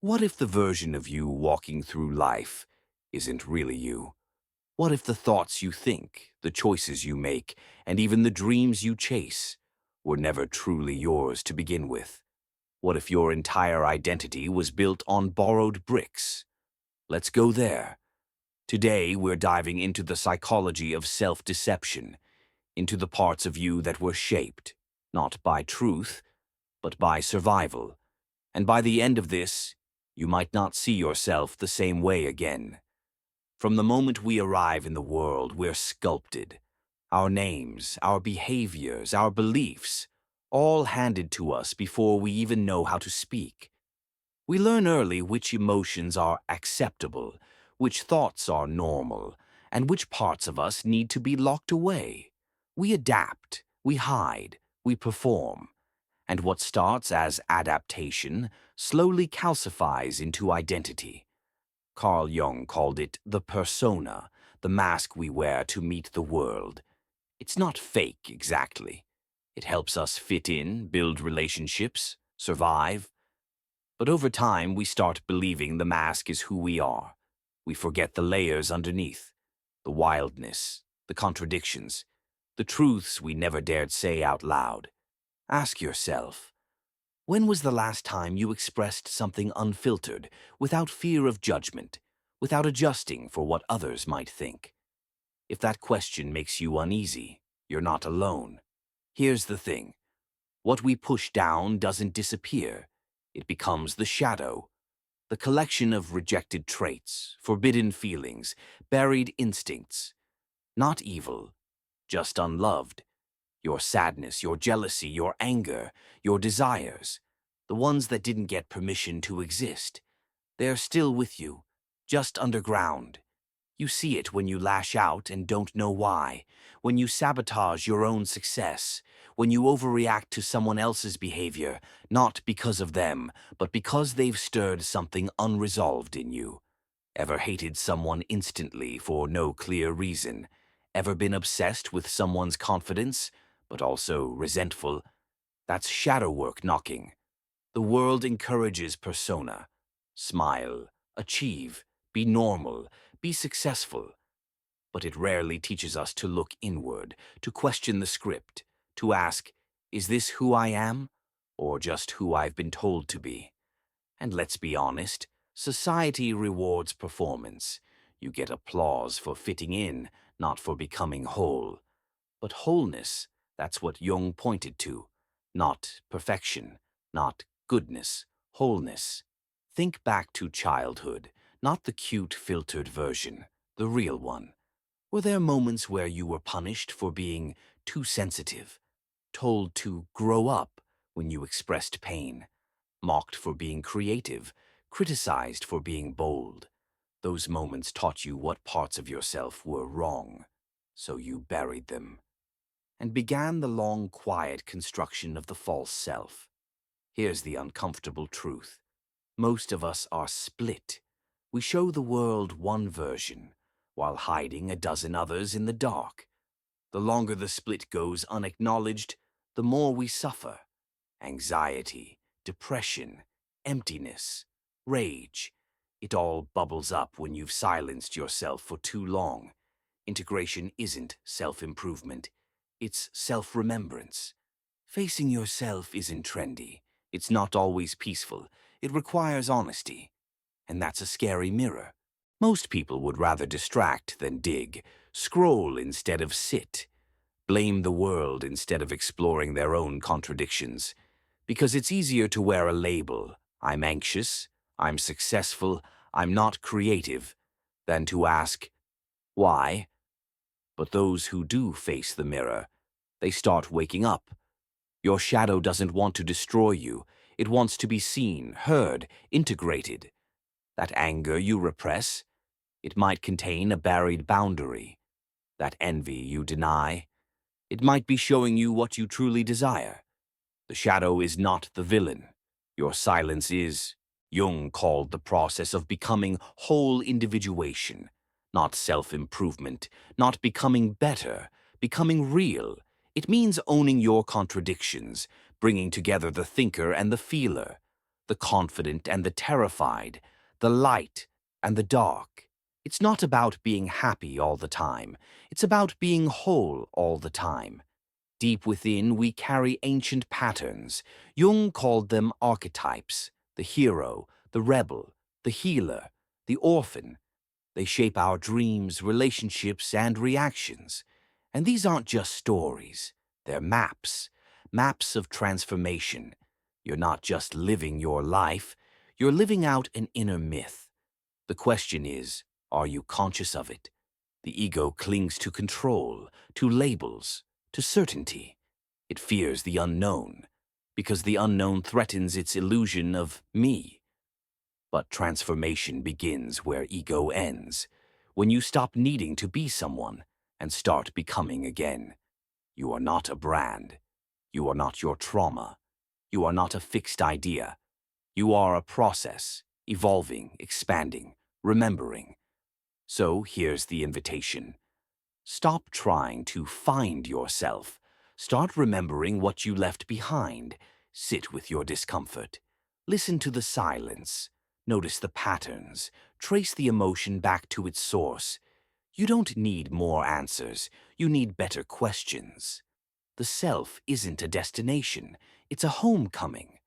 What if the version of you walking through life isn't really you? What if the thoughts you think, the choices you make, and even the dreams you chase were never truly yours to begin with? What if your entire identity was built on borrowed bricks? Let's go there. Today, we're diving into the psychology of self-deception, into the parts of you that were shaped, not by truth, but by survival. And by the end of this, you might not see yourself the same way again. From the moment we arrive in the world, we're sculpted. Our names, our behaviors, our beliefs, all handed to us before we even know how to speak. We learn early which emotions are acceptable, which thoughts are normal, and which parts of us need to be locked away. We adapt, we hide, we perform. And what starts as adaptation slowly calcifies into identity. Carl Jung called it the persona, the mask we wear to meet the world. It's not fake, exactly. It helps us fit in, build relationships, survive. But over time, we start believing the mask is who we are. We forget the layers underneath, the wildness, the contradictions, the truths we never dared say out loud. Ask yourself, when was the last time you expressed something unfiltered, without fear of judgment, without adjusting for what others might think? If that question makes you uneasy, you're not alone. Here's the thing. What we push down doesn't disappear. It becomes the shadow, the collection of rejected traits, forbidden feelings, buried instincts. Not evil, just unloved. Your sadness, your jealousy, your anger, your desires, the ones that didn't get permission to exist. They're still with you, just underground. You see it when you lash out and don't know why, when you sabotage your own success, when you overreact to someone else's behavior, not because of them, but because they've stirred something unresolved in you. Ever hated someone instantly for no clear reason? Ever been obsessed with someone's confidence, but also resentful? That's shadow work knocking. The world encourages persona. Smile, achieve, be normal, be successful. But it rarely teaches us to look inward, to question the script, to ask, is this who I am, or just who I've been told to be? And let's be honest, society rewards performance. You get applause for fitting in, not for becoming whole. But wholeness, that's what Jung pointed to. Not perfection, not goodness, wholeness. Think back to childhood, not the cute filtered version, the real one. Were there moments where you were punished for being too sensitive, told to grow up when you expressed pain, mocked for being creative, criticized for being bold? Those moments taught you what parts of yourself were wrong, so you buried them and began the long, quiet construction of the false self. Here's the uncomfortable truth. Most of us are split. We show the world one version, while hiding a dozen others in the dark. The longer the split goes unacknowledged, the more we suffer. Anxiety, depression, emptiness, rage. It all bubbles up when you've silenced yourself for too long. Integration isn't self-improvement. It's self-remembrance. Facing yourself isn't trendy. It's not always peaceful. It requires honesty. And that's a scary mirror. Most people would rather distract than dig, scroll instead of sit, blame the world instead of exploring their own contradictions. Because it's easier to wear a label, I'm anxious, I'm successful, I'm not creative, than to ask, why? But those who do face the mirror, they start waking up. Your shadow doesn't want to destroy you. It wants to be seen, heard, integrated. That anger you repress, it might contain a buried boundary. That envy you deny, it might be showing you what you truly desire. The shadow is not the villain. Your silence is. Jung called the process of becoming whole individuation, not self-improvement, not becoming better, becoming real. It means owning your contradictions, bringing together the thinker and the feeler, the confident and the terrified, the light and the dark. It's not about being happy all the time. It's about being whole all the time. Deep within, we carry ancient patterns. Jung called them archetypes: the hero, the rebel, the healer, the orphan. They shape our dreams, relationships, and reactions. And these aren't just stories. They're maps. Maps of transformation. You're not just living your life. You're living out an inner myth. The question is, are you conscious of it? The ego clings to control, to labels, to certainty. It fears the unknown, because the unknown threatens its illusion of me. But transformation begins where ego ends, when you stop needing to be someone and start becoming again. You are not a brand. You are not your trauma. You are not a fixed idea. You are a process, evolving, expanding, remembering. So here's the invitation. Stop trying to find yourself. Start remembering what you left behind. Sit with your discomfort. Listen to the silence. Notice the patterns. Trace the emotion back to its source. You don't need more answers. You need better questions. The self isn't a destination. It's a homecoming.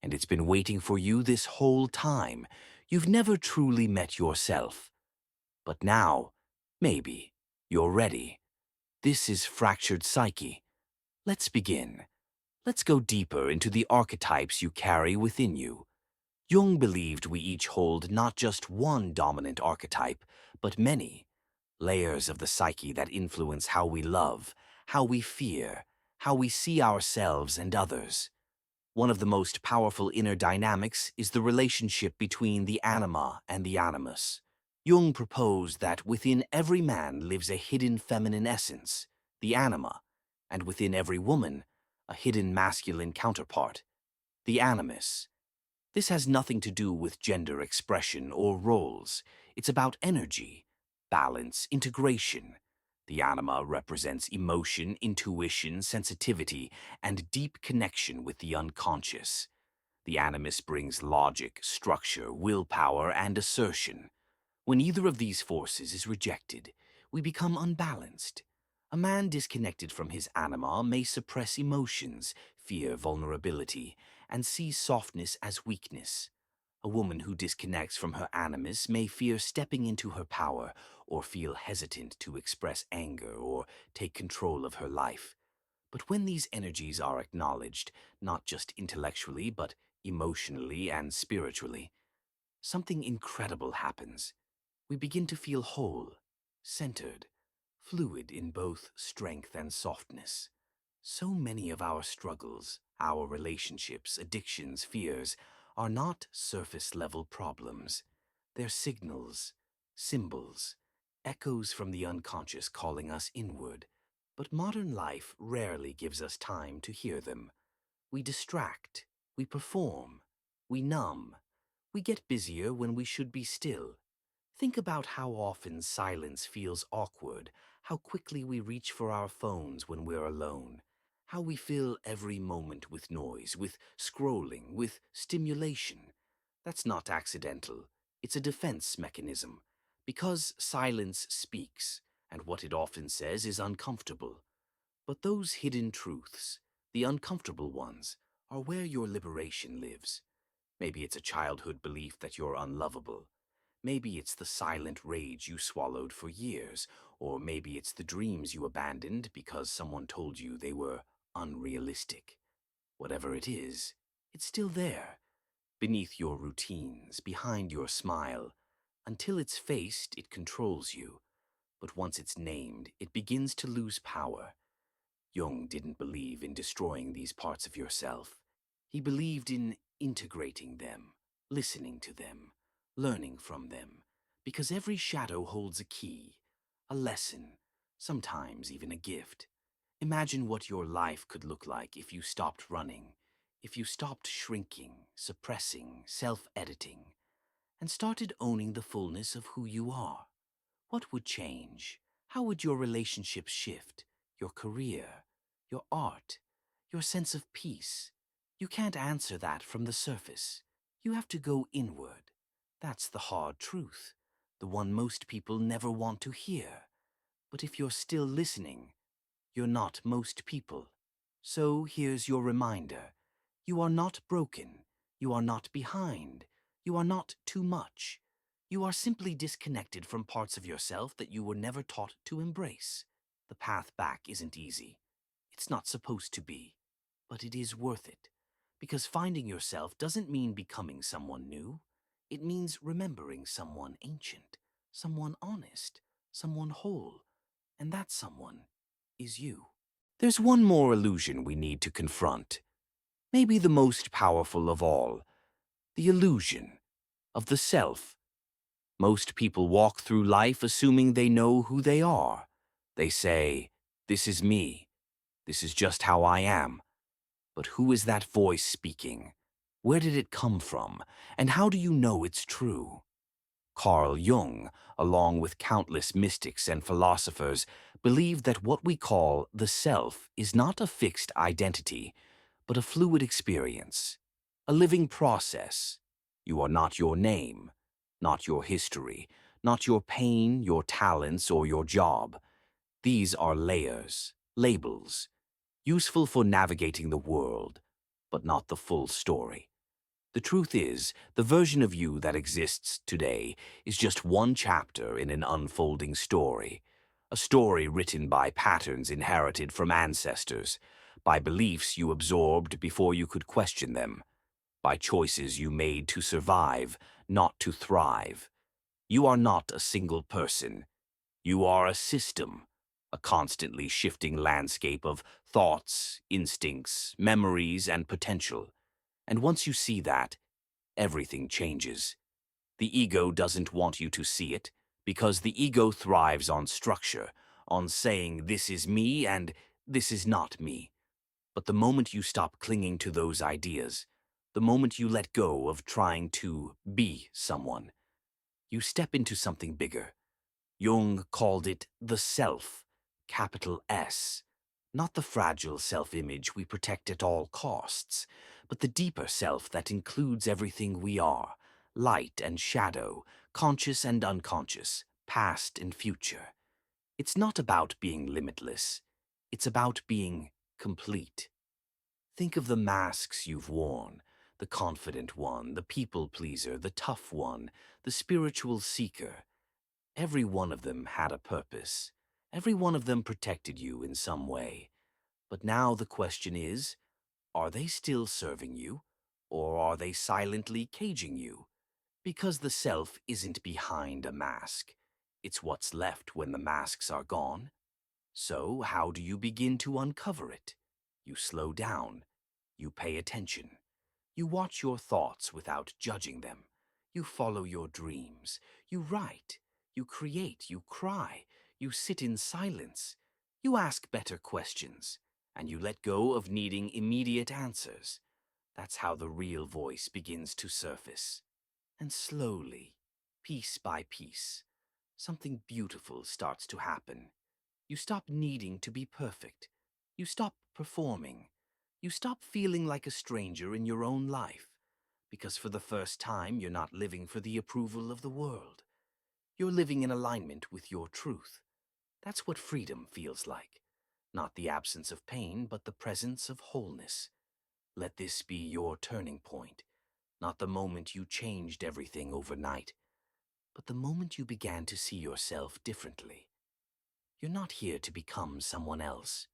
And it's been waiting for you this whole time. You've never truly met yourself. But now, maybe, you're ready. This is Fractured Psyche. Let's begin. Let's go deeper into the archetypes you carry within you. Jung believed we each hold not just one dominant archetype, but many. Layers of the psyche that influence how we love, how we fear, how we see ourselves and others. One of the most powerful inner dynamics is the relationship between the anima and the animus. Jung proposed that within every man lives a hidden feminine essence, the anima, and within every woman, a hidden masculine counterpart, the animus. This has nothing to do with gender expression or roles. It's about energy, balance, integration. The anima represents emotion, intuition, sensitivity, and deep connection with the unconscious. The animus brings logic, structure, willpower, and assertion. When either of these forces is rejected, we become unbalanced. A man disconnected from his anima may suppress emotions, fear vulnerability, and see softness as weakness. A woman who disconnects from her animus may fear stepping into her power or feel hesitant to express anger or take control of her life. But when these energies are acknowledged, not just intellectually but emotionally and spiritually, something incredible happens. We begin to feel whole, centered, fluid in both strength and softness. So many of our struggles, our relationships, addictions, fears, are not surface-level problems. They're signals, symbols, echoes from the unconscious calling us inward. But modern life rarely gives us time to hear them. We distract, we perform, we numb. We get busier when we should be still. Think about how often silence feels awkward, how quickly we reach for our phones when we're alone, how we fill every moment with noise, with scrolling, with stimulation. That's not accidental. It's a defense mechanism. Because silence speaks, and what it often says is uncomfortable. But those hidden truths, the uncomfortable ones, are where your liberation lives. Maybe it's a childhood belief that you're unlovable. Maybe it's the silent rage you swallowed for years, or maybe it's the dreams you abandoned because someone told you they were unrealistic. Whatever it is, it's still there, beneath your routines, behind your smile. Until it's faced, it controls you. But once it's named, it begins to lose power. Jung didn't believe in destroying these parts of yourself. He believed in integrating them, listening to them, learning from them, because every shadow holds a key, a lesson, sometimes even a gift. Imagine what your life could look like if you stopped running, if you stopped shrinking, suppressing, self-editing, and started owning the fullness of who you are. What would change? How would your relationships shift? Your career? Your art? Your sense of peace? You can't answer that from the surface. You have to go inward. That's the hard truth, the one most people never want to hear. But if you're still listening, you're not most people. So here's your reminder. You are not broken. You are not behind. You are not too much. You are simply disconnected from parts of yourself that you were never taught to embrace. The path back isn't easy. It's not supposed to be. But it is worth it. Because finding yourself doesn't mean becoming someone new. It means remembering someone ancient, someone honest, someone whole. And that someone is you. There's one more illusion we need to confront. Maybe the most powerful of all. The illusion of the self. Most people walk through life assuming they know who they are. They say, "This is me. This is just how I am." But who is that voice speaking? Where did it come from? And how do you know it's true? Carl Jung, along with countless mystics and philosophers, believed that what we call the self is not a fixed identity, but a fluid experience, a living process. You are not your name, not your history, not your pain, your talents, or your job. These are layers, labels, useful for navigating the world, but not the full story. The truth is, the version of you that exists today is just one chapter in an unfolding story. A story written by patterns inherited from ancestors, by beliefs you absorbed before you could question them, by choices you made to survive, not to thrive. You are not a single person. You are a system, a constantly shifting landscape of thoughts, instincts, memories, and potential. And once you see that, everything changes. The ego doesn't want you to see it, because the ego thrives on structure, on saying this is me and this is not me. But the moment you stop clinging to those ideas, the moment you let go of trying to be someone, you step into something bigger. Jung called it the self, capital S. Not the fragile self-image we protect at all costs, but the deeper self that includes everything we are, light and shadow, conscious and unconscious, past and future. It's not about being limitless. It's about being complete. Think of the masks you've worn, the confident one, the people pleaser, the tough one, the spiritual seeker. Every one of them had a purpose. Every one of them protected you in some way. But now the question is, are they still serving you, or are they silently caging you? Because the self isn't behind a mask. It's what's left when the masks are gone. So how do you begin to uncover it? You slow down. You pay attention. You watch your thoughts without judging them. You follow your dreams. You write. You create. You cry. You sit in silence. You ask better questions. And you let go of needing immediate answers. That's how the real voice begins to surface. And slowly, piece by piece, something beautiful starts to happen. You stop needing to be perfect. You stop performing. You stop feeling like a stranger in your own life. Because for the first time, you're not living for the approval of the world. You're living in alignment with your truth. That's what freedom feels like. Not the absence of pain, but the presence of wholeness. Let this be your turning point. Not the moment you changed everything overnight, but the moment you began to see yourself differently. You're not here to become someone else.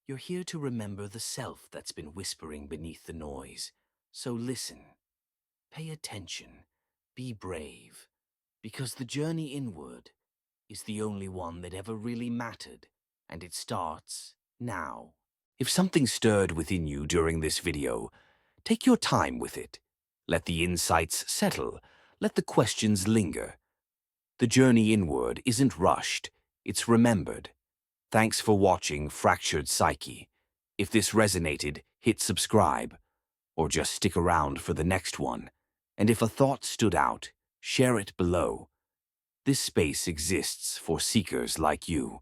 You're here to remember the self that's been whispering beneath the noise. So listen, pay attention, be brave, because the journey inward is the only one that ever really mattered, and it starts now. If something stirred within you during this video, take your time with it. Let the insights settle. Let the questions linger. The journey inward isn't rushed, it's remembered. Thanks for watching Fractured Psyche. If this resonated, hit subscribe, or just stick around for the next one. And if a thought stood out, share it below. This space exists for seekers like you.